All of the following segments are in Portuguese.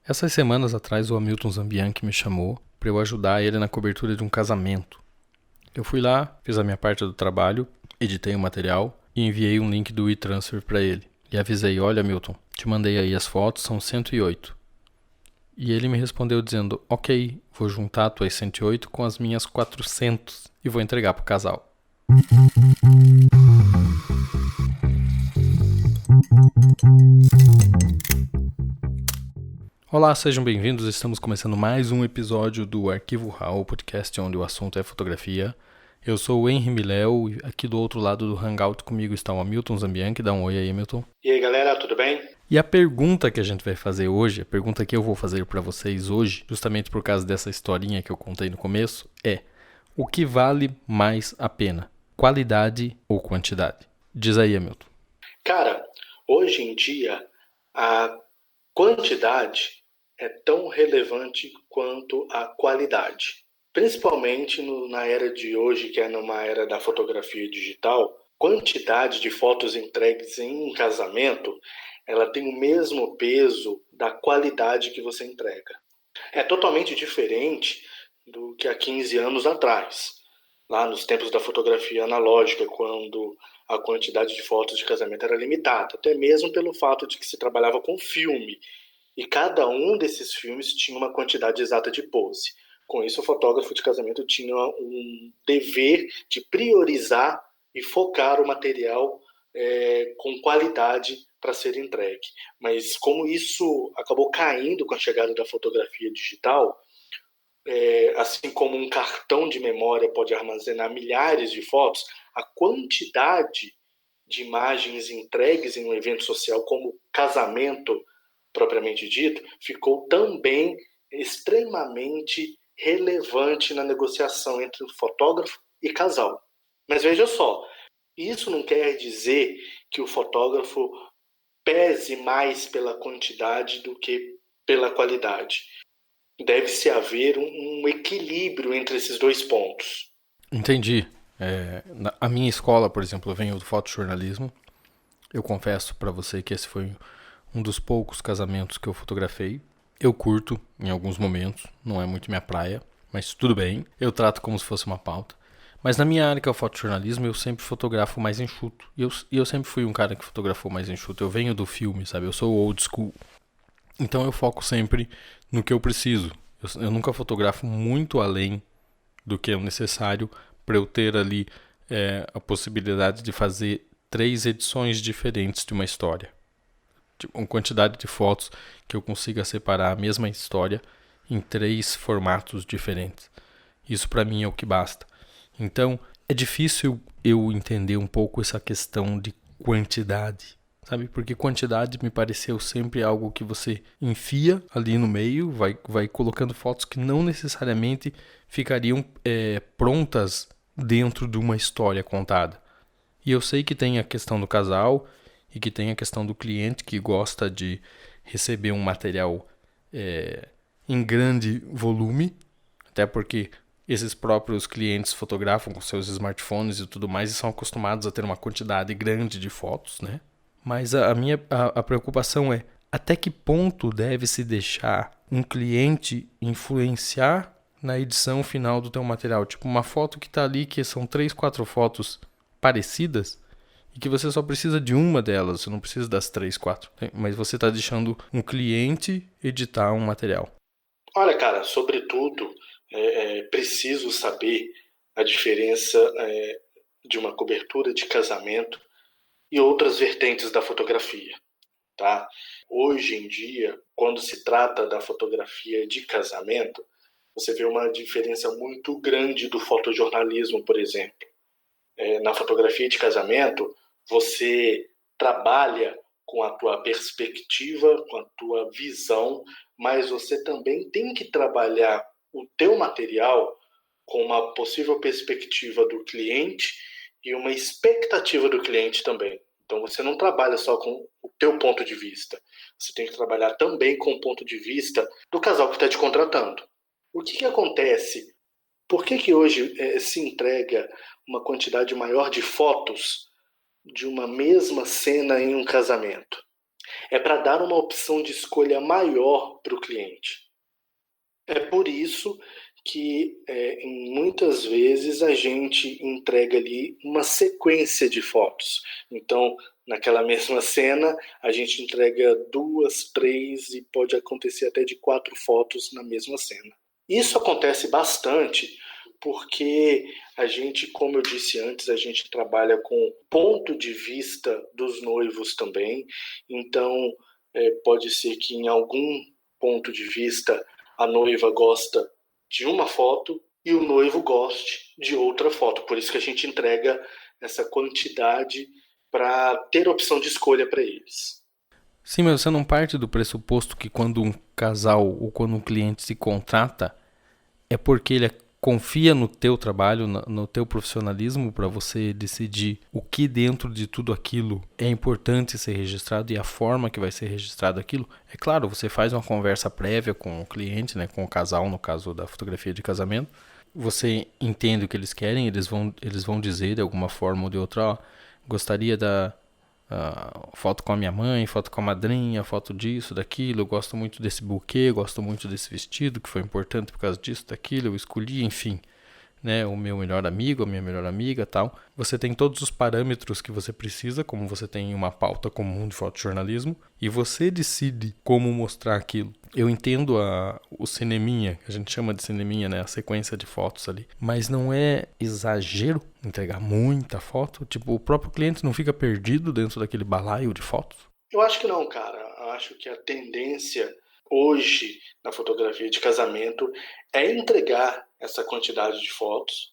Essas semanas atrás o Hamilton Zambianchi me chamou para eu ajudar ele na cobertura de um casamento. Eu fui lá, fiz a minha parte do trabalho, editei o material e enviei um link do e-transfer para ele. E avisei, olha Hamilton, te mandei aí as fotos, são 108. E ele me respondeu dizendo, ok, vou juntar tuas 108 com as minhas 400 e vou entregar pro casal. Olá, sejam bem-vindos. Estamos começando mais um episódio do Arquivo RAW, o podcast onde o assunto é fotografia. Eu sou o Henry Miléo e aqui do outro lado do Hangout comigo está o Hamilton Zambianchi. Dá um oi aí, Hamilton. E aí, galera, tudo bem? E a pergunta que a gente vai fazer hoje, a pergunta que eu vou fazer para vocês hoje, justamente por causa dessa historinha que eu contei no começo, é: o que vale mais a pena? Qualidade ou quantidade? Diz aí, Hamilton. Cara, hoje em dia a quantidade é tão relevante quanto a qualidade. Principalmente na era de hoje, que é numa era da fotografia digital, quantidade de fotos entregues em um casamento, ela tem o mesmo peso da qualidade que você entrega. É totalmente diferente do que há 15 anos atrás, lá nos tempos da fotografia analógica, quando a quantidade de fotos de casamento era limitada, até mesmo pelo fato de que se trabalhava com filme, e cada um desses filmes tinha uma quantidade exata de pose. Com isso, o fotógrafo de casamento tinha um dever de priorizar e focar o material com qualidade para ser entregue. Mas como isso acabou caindo com a chegada da fotografia digital, assim como um cartão de memória pode armazenar milhares de fotos, a quantidade de imagens entregues em um evento social, como casamento propriamente dito, ficou também extremamente relevante na negociação entre o fotógrafo e casal. Mas veja só, isso não quer dizer que o fotógrafo pese mais pela quantidade do que pela qualidade. Deve-se haver um equilíbrio entre esses dois pontos. Entendi. A minha escola, por exemplo, eu venho do fotojornalismo. Eu confesso para você que esse foi um dos poucos casamentos que eu fotografei. Eu curto em alguns momentos, não é muito minha praia, mas tudo bem. Eu trato como se fosse uma pauta. Mas na minha área, que é o fotojornalismo, eu sempre fotografo mais enxuto. E eu sempre fui um cara que fotografou mais enxuto. Eu venho do filme, sabe? Eu sou old school. Então eu foco sempre no que eu preciso. Eu nunca fotografo muito além do que é necessário para eu ter ali a possibilidade de fazer 3 edições diferentes de uma história. Tipo, uma quantidade de fotos que eu consiga separar a mesma história em 3 formatos diferentes. Isso para mim é o que basta. Então, é difícil eu entender um pouco essa questão de quantidade, sabe? Porque quantidade me pareceu sempre algo que você enfia ali no meio, vai colocando fotos que não necessariamente ficariam prontas dentro de uma história contada. E eu sei que tem a questão do casal e que tem a questão do cliente que gosta de receber um material em grande volume, até porque esses próprios clientes fotografam com seus smartphones e tudo mais e são acostumados a ter uma quantidade grande de fotos, né? Mas a preocupação é até que ponto deve se deixar um cliente influenciar na edição final do teu material. Tipo, uma foto que está ali, que são 3, 4 fotos parecidas, e que você só precisa de uma delas, você não precisa das 3, 4. Mas você está deixando um cliente editar um material. Olha, cara, sobretudo, é preciso saber a diferença de uma cobertura de casamento e outras vertentes da fotografia, tá? Hoje em dia, quando se trata da fotografia de casamento, você vê uma diferença muito grande do fotojornalismo, por exemplo. Na fotografia de casamento, você trabalha com a tua perspectiva, com a tua visão, mas você também tem que trabalhar o teu material com uma possível perspectiva do cliente e uma expectativa do cliente também. Então você não trabalha só com o teu ponto de vista, você tem que trabalhar também com o ponto de vista do casal que está te contratando. O que acontece? Por que hoje se entrega uma quantidade maior de fotos de uma mesma cena em um casamento? É para dar uma opção de escolha maior para o cliente. É por isso que muitas vezes a gente entrega ali uma sequência de fotos. Então, naquela mesma cena, a gente entrega 2, 3 e pode acontecer até de 4 fotos na mesma cena. Isso acontece bastante porque a gente, como eu disse antes, a gente trabalha com ponto de vista dos noivos também. Então, pode ser que em algum ponto de vista a noiva gosta de uma foto e o noivo goste de outra foto. Por isso que a gente entrega essa quantidade para ter opção de escolha para eles. Sim, mas você não parte do pressuposto que quando um casal ou quando um cliente se contrata é porque ele confia no teu trabalho, no teu profissionalismo para você decidir o que dentro de tudo aquilo é importante ser registrado e a forma que vai ser registrado aquilo. É claro, você faz uma conversa prévia com o cliente, né, com o casal, no caso da fotografia de casamento. Você entende o que eles querem, eles vão dizer de alguma forma ou de outra, ó, gostaria da foto com a minha mãe, foto com a madrinha, foto disso, daquilo, eu gosto muito desse buquê, gosto muito desse vestido, que foi importante por causa disso, daquilo, eu escolhi, enfim, né, o meu melhor amigo, a minha melhor amiga, tal. Você tem todos os parâmetros que você precisa, como você tem uma pauta comum de fotojornalismo, e você decide como mostrar aquilo. Eu entendo o cineminha, que a gente chama de cineminha, né, a sequência de fotos ali, mas não é exagero entregar muita foto? Tipo, o próprio cliente não fica perdido dentro daquele balaio de fotos? Eu acho que não, cara. Eu acho que a tendência hoje na fotografia de casamento é entregar essa quantidade de fotos,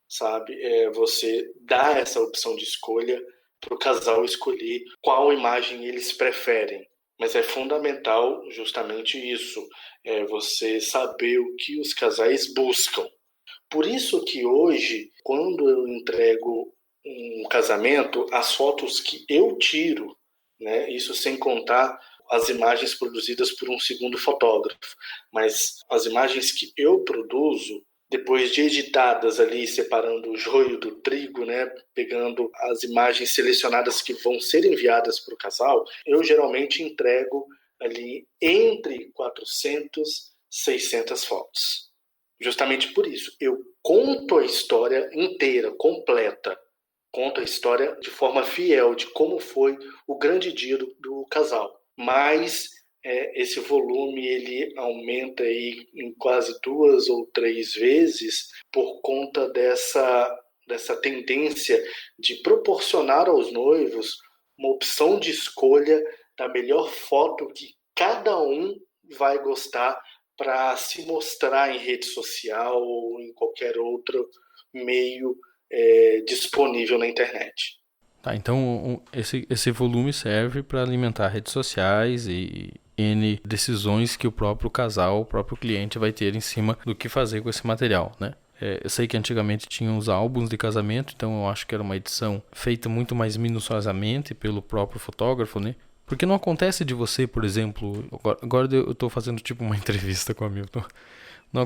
sabe? Você dá essa opção de escolha para o casal escolher qual imagem eles preferem. Mas é fundamental justamente isso, você saber o que os casais buscam. Por isso que hoje, quando eu entrego um casamento, as fotos que eu tiro, né, isso sem contar as imagens produzidas por um segundo fotógrafo, mas as imagens que eu produzo, depois de editadas ali, separando o joio do trigo, né, pegando as imagens selecionadas que vão ser enviadas para o casal, eu geralmente entrego ali entre 400 e 600 fotos. Justamente por isso, eu conto a história inteira, completa. Conto a história de forma fiel de como foi o grande dia do casal. Mas esse volume ele aumenta aí em quase 2 ou 3 vezes por conta dessa tendência de proporcionar aos noivos uma opção de escolha da melhor foto que cada um vai gostar para se mostrar em rede social ou em qualquer outro meio disponível na internet. Tá, então esse volume serve para alimentar redes sociais e N decisões que o próprio casal, o próprio cliente vai ter em cima do que fazer com esse material, né? Eu sei que antigamente tinham os álbuns de casamento, então eu acho que era uma edição feita muito mais minuciosamente pelo próprio fotógrafo, né? Porque não acontece de você, por exemplo, agora eu estou fazendo tipo uma entrevista com a Milton.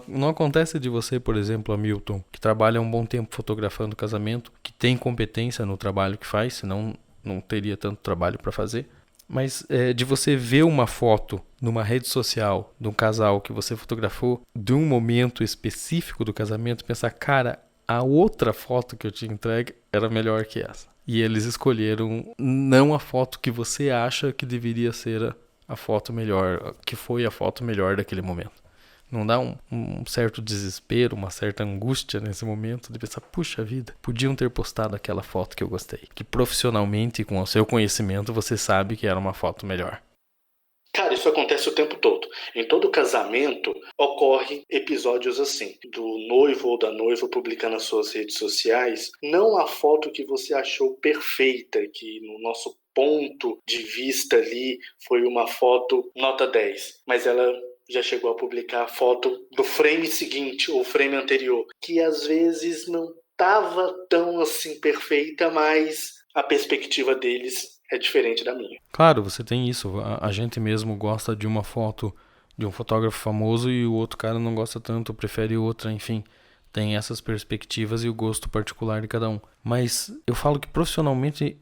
Não acontece de você, por exemplo, Hamilton, que trabalha um bom tempo fotografando casamento, que tem competência no trabalho que faz, senão não teria tanto trabalho para fazer. Mas de você ver uma foto numa rede social de um casal que você fotografou de um momento específico do casamento e pensar, cara, a outra foto que eu te entregue era melhor que essa. E eles escolheram não a foto que você acha que deveria ser a foto melhor, que foi a foto melhor daquele momento. Não dá um certo desespero, uma certa angústia nesse momento de pensar, puxa vida, podiam ter postado aquela foto que eu gostei. Que profissionalmente, com o seu conhecimento, você sabe que era uma foto melhor. Cara, isso acontece o tempo todo. Em todo casamento ocorre episódios assim, do noivo ou da noiva publicar nas suas redes sociais não a foto que você achou perfeita, que no nosso ponto de vista ali foi uma foto nota 10, mas ela já chegou a publicar a foto do frame seguinte ou frame anterior, que às vezes não estava tão assim perfeita, mas a perspectiva deles é diferente da minha. Claro, você tem isso. A gente mesmo gosta de uma foto de um fotógrafo famoso e o outro cara não gosta tanto, prefere outra, enfim. Tem essas perspectivas e o gosto particular de cada um. Mas eu falo que profissionalmente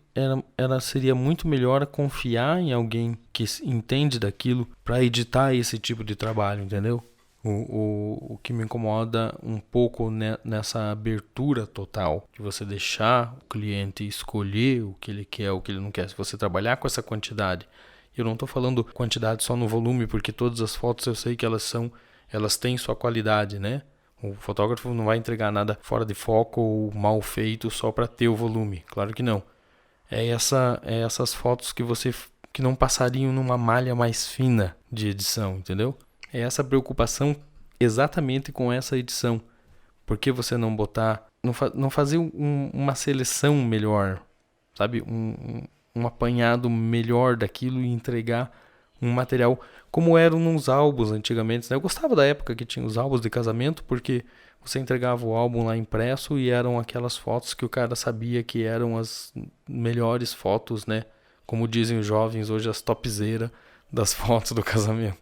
seria muito melhor confiar em alguém que entende daquilo para editar esse tipo de trabalho, entendeu? O que me incomoda um pouco nessa abertura total, de você deixar o cliente escolher o que ele quer, o que ele não quer. Se você trabalhar com essa quantidade, eu não estou falando quantidade só no volume, porque todas as fotos eu sei que elas têm sua qualidade, né? O fotógrafo não vai entregar nada fora de foco ou mal feito só para ter o volume. Claro que não. Essas fotos que não passariam numa malha mais fina de edição, entendeu? É essa preocupação exatamente com essa edição. Por que você não botar, não fazer uma seleção melhor, sabe? Um apanhado melhor daquilo e entregar um material como eram nos álbuns antigamente, né? Eu gostava da época que tinha os álbuns de casamento, porque você entregava o álbum lá impresso e eram aquelas fotos que o cara sabia que eram as melhores fotos, né? Como dizem os jovens hoje, as topzera das fotos do casamento.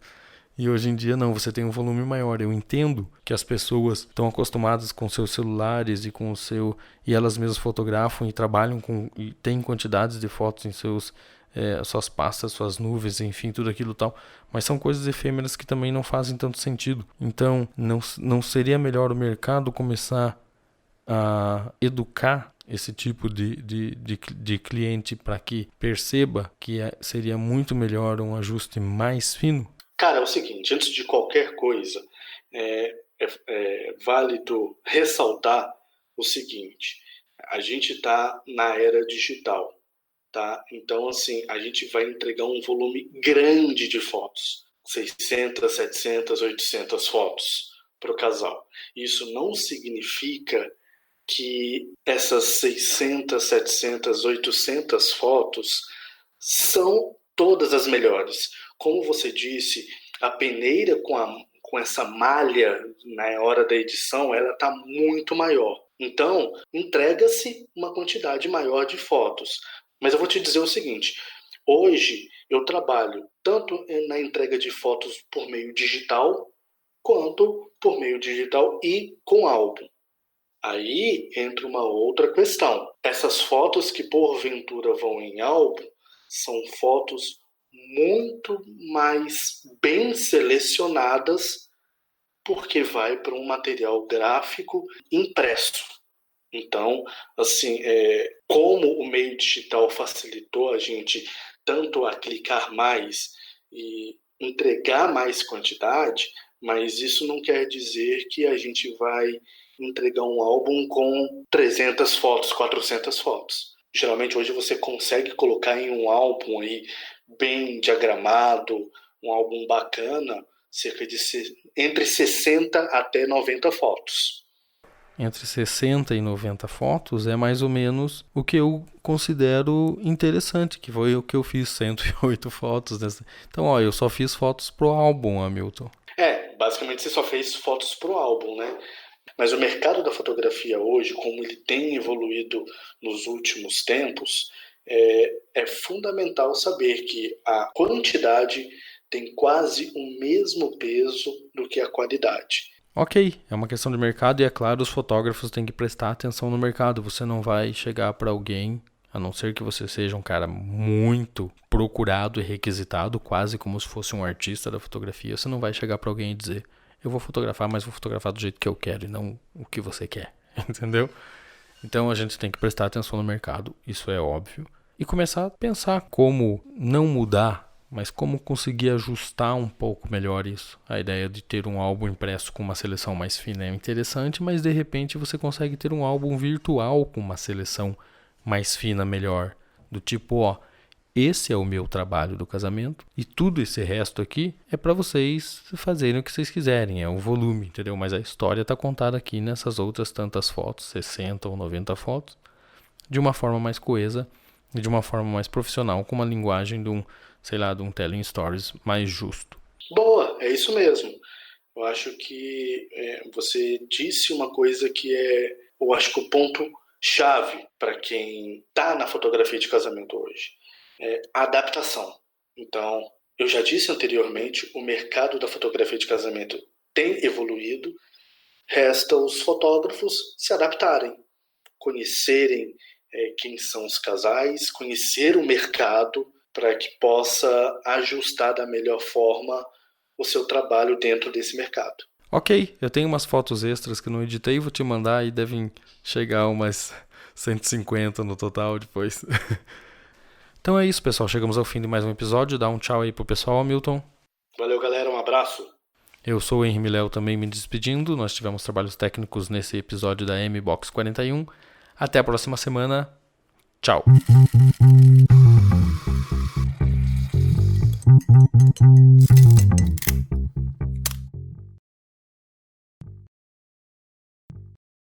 E hoje em dia não, você tem um volume maior. Eu entendo que as pessoas estão acostumadas com seus celulares e elas mesmas fotografam e trabalham e têm quantidades de fotos em suas pastas, suas nuvens, enfim, tudo aquilo tal. Mas são coisas efêmeras que também não fazem tanto sentido. Então, não seria melhor o mercado começar a educar esse tipo de cliente para que perceba que seria muito melhor um ajuste mais fino? Cara, é o seguinte, antes de qualquer coisa, é válido ressaltar o seguinte: a gente está na era digital, tá? Então, assim, a gente vai entregar um volume grande de fotos, 600, 700, 800 fotos para o casal. Isso não significa que essas 600, 700, 800 fotos são todas as melhores. Como você disse, a peneira com essa malha na hora da edição, ela está muito maior. Então, entrega-se uma quantidade maior de fotos. Mas eu vou te dizer o seguinte, hoje eu trabalho tanto na entrega de fotos por meio digital, quanto por meio digital e com álbum. Aí entra uma outra questão. Essas fotos que porventura vão em álbum são fotos muito mais bem selecionadas porque vai para um material gráfico impresso. Então, assim, como o meio digital facilitou a gente tanto a clicar mais e entregar mais quantidade, mas isso não quer dizer que a gente vai entregar um álbum com 300 fotos, 400 fotos. Geralmente hoje você consegue colocar em um álbum aí bem diagramado, um álbum bacana, entre 60 até 90 fotos. Entre 60 e 90 fotos é mais ou menos o que eu considero interessante, que foi o que eu fiz, 108 fotos. Então, eu só fiz fotos pro álbum, Hamilton. Basicamente você só fez fotos pro álbum, né? Mas o mercado da fotografia hoje, como ele tem evoluído nos últimos tempos, é fundamental saber que a quantidade tem quase o mesmo peso do que a qualidade. Ok, é uma questão de mercado e é claro, os fotógrafos têm que prestar atenção no mercado. Você não vai chegar para alguém, a não ser que você seja um cara muito procurado e requisitado, quase como se fosse um artista da fotografia. Você não vai chegar para alguém e dizer: eu vou fotografar, mas vou fotografar do jeito que eu quero e não o que você quer, entendeu? Então a gente tem que prestar atenção no mercado, isso é óbvio, e começar a pensar como não mudar, mas como conseguir ajustar um pouco melhor isso. A ideia de ter um álbum impresso com uma seleção mais fina é interessante, mas de repente você consegue ter um álbum virtual com uma seleção mais fina, melhor. Do tipo, esse é o meu trabalho do casamento e tudo esse resto aqui é para vocês fazerem o que vocês quiserem, é um volume, entendeu? Mas a história está contada aqui nessas outras tantas fotos, 60 ou 90 fotos, de uma forma mais coesa e de uma forma mais profissional, com uma linguagem de um telling stories mais justo. Boa, é isso mesmo. Eu acho que você disse uma coisa eu acho que o ponto chave para quem está na fotografia de casamento hoje é a adaptação. Então, eu já disse anteriormente, o mercado da fotografia de casamento tem evoluído Resta os fotógrafos se adaptarem, conhecerem quem são os casais, conhecer o mercado para que possa ajustar da melhor forma o seu trabalho dentro desse mercado. Ok, eu tenho umas fotos extras que não editei, vou te mandar e devem chegar umas 150 no total depois. Então é isso, pessoal. Chegamos ao fim de mais um episódio. Dá um tchau aí pro pessoal, Hamilton. Valeu, galera. Um abraço. Eu sou o Henri Miléo também me despedindo. Nós tivemos trabalhos técnicos nesse episódio da M-Box 41. Até a próxima semana. Tchau.